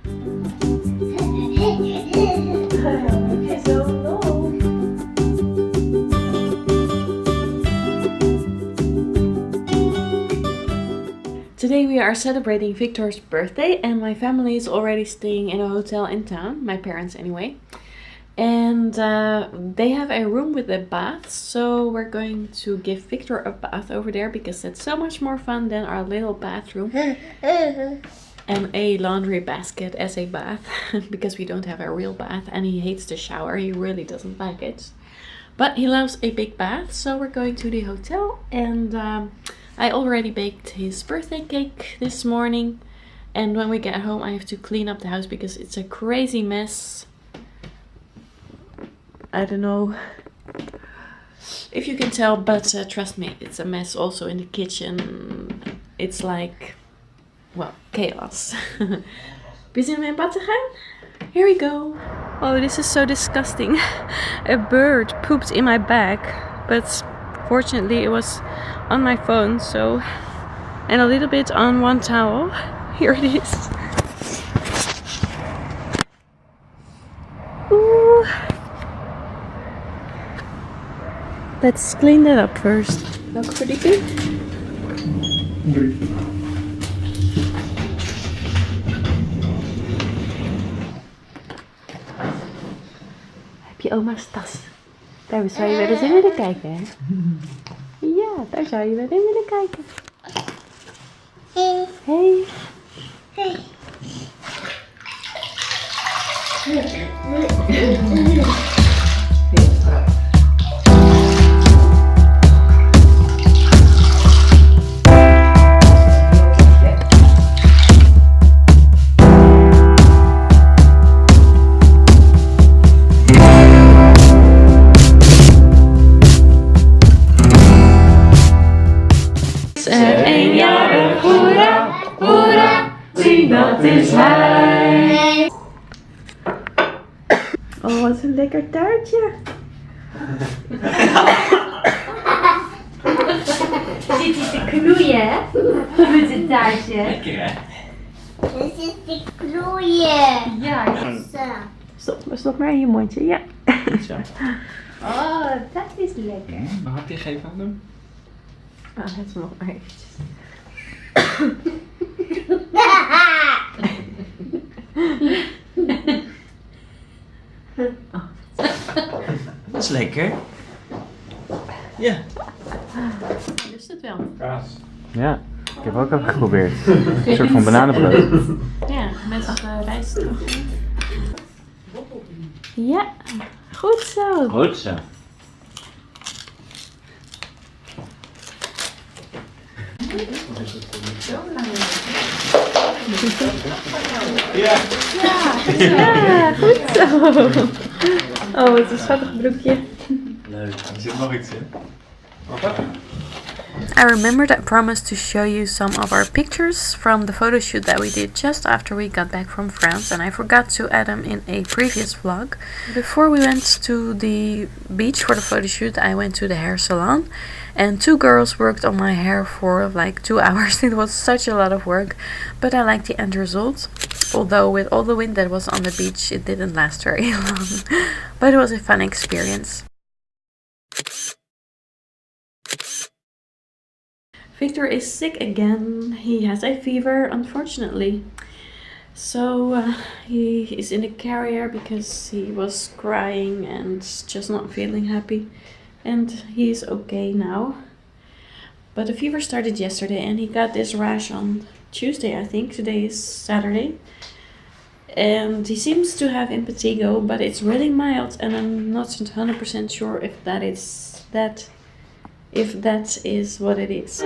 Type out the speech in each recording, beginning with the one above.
Today we are celebrating Victor's birthday and my family is already staying in a hotel in town, my parents anyway. And they have a room with a bath, so we're going to give Victor a bath over there because that's so much more fun than our little bathroom. And a laundry basket as a bath because we don't have a real bath and he hates the shower, he really doesn't like it. But he loves a big bath, so we're going to the hotel and I already baked his birthday cake this morning, and when we get home I have to clean up the house because it's a crazy mess. I don't know if you can tell, but trust me, it's a mess also in the kitchen. It's like, well, chaos. Busy in bad te gaan? Here we go. Oh, this is so disgusting. A bird pooped in my bag, but fortunately it was on my phone, so, and a little bit on one towel. Here it is. Ooh. Let's clean that up first. Welke verdieping? 3. Heb je oma's tas? Daar zou je wel eens in willen kijken, hè? Ja, daar zou je wel in willen kijken. Hey. Hey. Hey. Dat is hij. Oh, wat een lekker taartje. Zit hij te knoeien, hè? Met een taartje. Lekker, hè? Zit te knoeien. Ja, zo. Stop maar in je mondje, ja. Zo. Oh, dat is lekker. Een hapje geven aan hem? Oh, het is nog maar eventjes. Dat is lekker. Ja. Lust het wel? Kaas. Ja, ik heb ook even geprobeerd. Een soort van bananenbrood. Ja, met rijst erop. Ja, goed zo. Goed zo. Ja. Ja, goed zo. Oh, wat een schattig broekje. Leuk. Er zit nog iets in. I remembered I promised to show you some of our pictures from the photo shoot that we did just after we got back from France, and I forgot to add them in a previous vlog. Before we went to the beach for the photo shoot, I went to the hair salon and 2 girls worked on my hair for like 2 hours. It was such a lot of work, but I liked the end result. Although with all the wind that was on the beach, it didn't last very long. But it was a fun experience. Victor is sick again. He has a fever, unfortunately. So he is in the carrier because he was crying and just not feeling happy. And he is okay now. But the fever started yesterday and he got this rash on Tuesday, I think. Today is Saturday. And he seems to have impetigo, but it's really mild and I'm not 100% sure if that is what it is.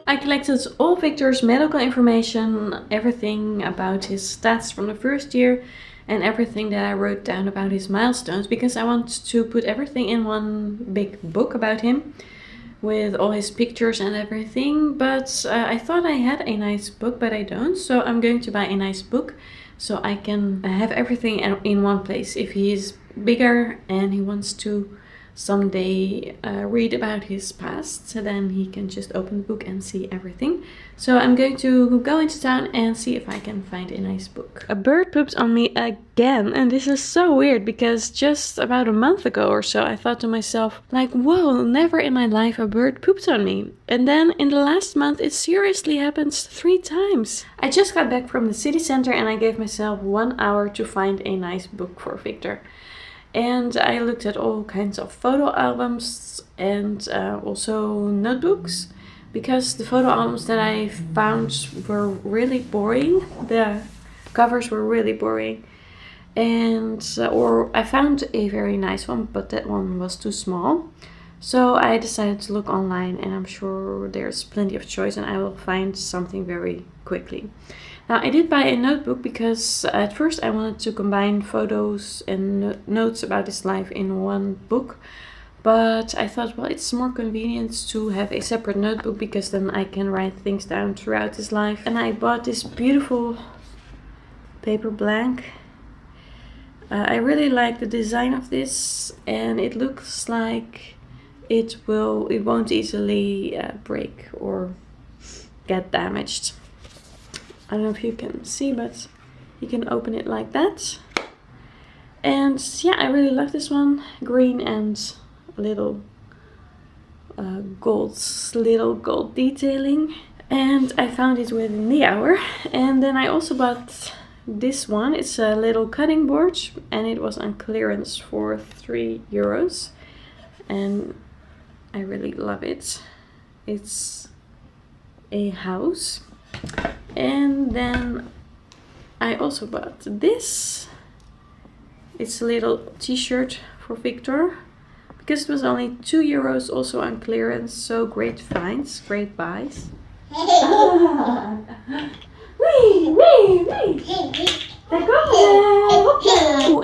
I collected all Victor's medical information, everything about his stats from the first year and everything that I wrote down about his milestones, because I want to put everything in one big book about him with all his pictures and everything. But I thought I had a nice book, but I don't, so I'm going to buy a nice book so I can have everything in one place if he is bigger and he wants to someday read about his past, so then he can just open the book and see everything. So I'm going to go into town and see if I can find a nice book. A bird poops on me again, and this is so weird because just about a month ago or so I thought to myself like, whoa, never in my life a bird pooped on me. And then in the last month it seriously happens 3 times. I just got back from the city center and I gave myself 1 hour to find a nice book for Victor. And I looked at all kinds of photo albums and also notebooks, because the photo albums that I found were really boring. The covers were really boring. And or I found a very nice one, but that one was too small. So I decided to look online, and I'm sure there's plenty of choice and I will find something very quickly. Now, I did buy a notebook because at first I wanted to combine photos and notes about his life in one book. But I thought, well, it's more convenient to have a separate notebook because then I can write things down throughout his life. And I bought this beautiful paper blank. I really like the design of this, and it looks like it won't easily break or get damaged. I don't know if you can see, but you can open it like that. And yeah, I really love this one. Green and little gold detailing. And I found it within the hour. And then I also bought this one. It's a little cutting board and it was on clearance for €3. And I really love it. It's a house. And then I also bought this. It's a little t-shirt for Victor because it was only €2, also on clearance. So great finds, great buys. Oh,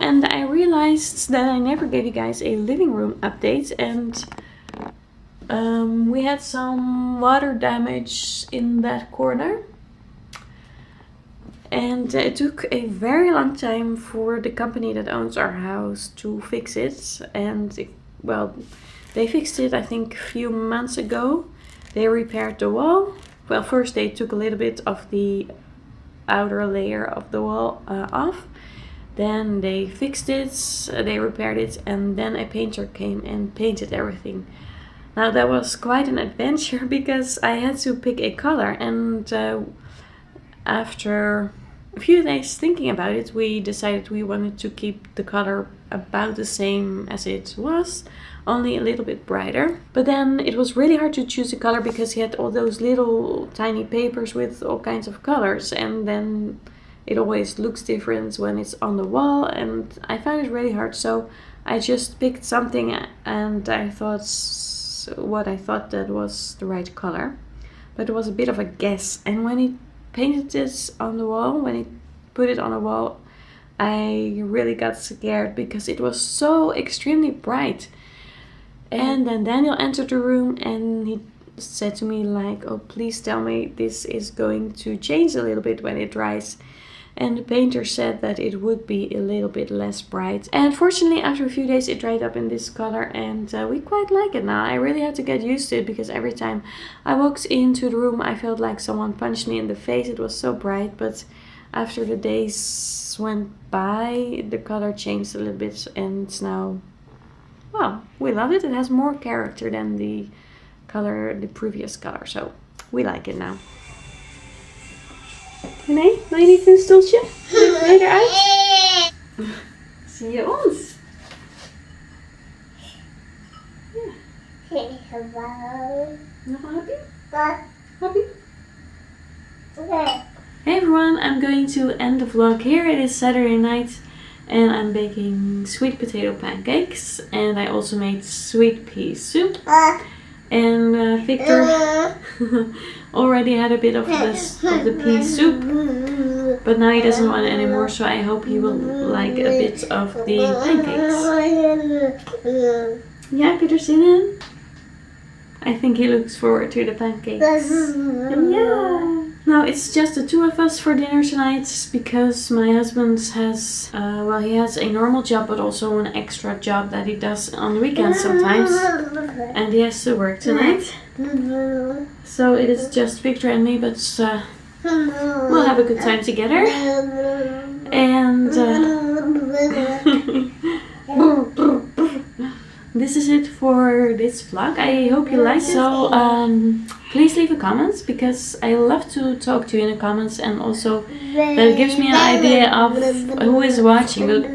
and I realized that I never gave you guys a living room update, and we had some water damage in that corner. And it took a very long time for the company that owns our house to fix it. And well, they fixed it I think a few months ago. They repaired the wall. Well, first they took a little bit of the outer layer of the wall off. Then they fixed it, they repaired it, and then a painter came and painted everything. Now that was quite an adventure because I had to pick a color, and after a few days thinking about it, we decided we wanted to keep the color about the same as it was, only a little bit brighter. But then it was really hard to choose a color because he had all those little tiny papers with all kinds of colors, and then it always looks different when it's on the wall, and I found it really hard. So I just picked something and I thought what I thought that was the right color, but it was a bit of a guess. And when he painted this on the wall, when he put it on the wall, I really got scared because it was so extremely bright. And then Daniel entered the room and he said to me like, oh, please tell me this is going to change a little bit when it dries. And the painter said that it would be a little bit less bright. And fortunately, after a few days it dried up in this color, and we quite like it now. I really had to get used to it because every time I walked into the room I felt like someone punched me in the face. It was so bright, but after the days went by the color changed a little bit, and it's now, well, we love it. It has more character than the previous color, so we like it now. Nee, wil je niet in een stoeltje? Wil je eruit? Zie je ons? Ja. Nog een happy? Happy? Hey everyone, I'm going to end the vlog here. It is Saturday night and I'm baking sweet potato pancakes, and I also made sweet pea soup. And Victor already had a bit of the pea soup, but now he doesn't want it anymore, so I hope he will like a bit of the pancakes. Ja, heb je er zin in? I think he looks forward to the pancakes. Ja. Nou, it's just the two of us for dinner tonight because my husband has, well, he has a normal job but also an extra job that he does on the weekends sometimes. And he has to work tonight. So it is just Victor and me, but we'll have a good time together. And this is it for this vlog. I hope you liked it. So please leave a comment because I love to talk to you in the comments, and also that gives me an idea of who is watching.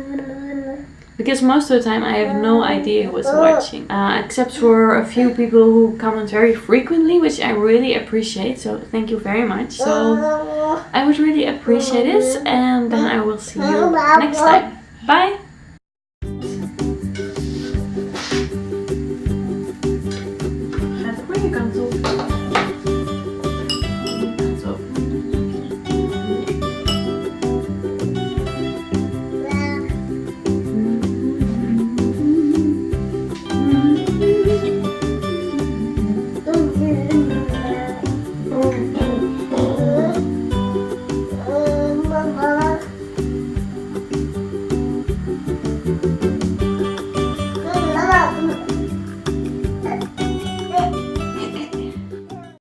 Because most of the time I have no idea who is watching, except for a few people who comment very frequently, which I really appreciate. So thank you very much. So I would really appreciate it, and then I will see you next time. Bye!